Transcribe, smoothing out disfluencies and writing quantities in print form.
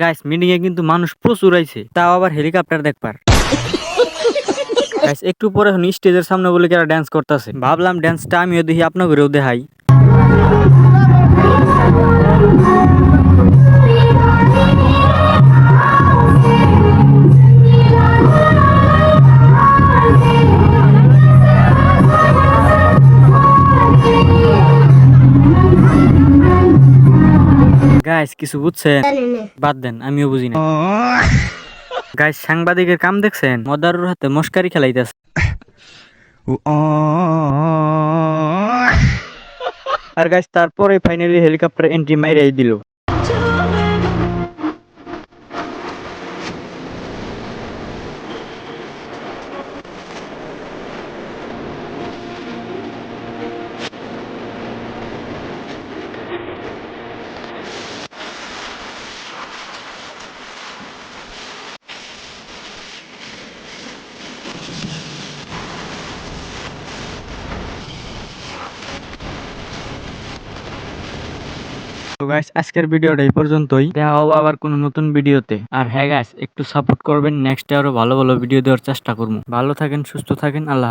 Guys meeting এ কিন্তু মানুষ প্রচুর আইছে, তাও আবার হেলিকপ্টার দেখবার। গাইস একটু পরে স্টেজের সামনে বলে কি ড্যান্স করতেছে, ভাবলাম ড্যান্সটা আমিও দেখি আপনাদেরও দেখাই। গাইস কিছু বুঝছেন? বাদ দেন, আমিও বুঝি না। গাইস সাংবাদিকের কাম দেখছেন? মদারুর হাতে মস্কারি খেলাইতেছে। আর গাইস তারপরে ফাইনালি হেলিকপ্টার এন্ট্রি মাইরাই দিল। তো গাইস আজকের ভিডিওটা এই পর্যন্তই, দেখা হবে আবার কোনো নতুন ভিডিওতে। আর হ্যাঁ গাইস একটু সাপোর্ট করবেন, নেক্সট আরো ভালো ভালো ভিডিও দেওয়ার চেষ্টা করবো। ভালো থাকেন, সুস্থ থাকেন, আল্লাহ।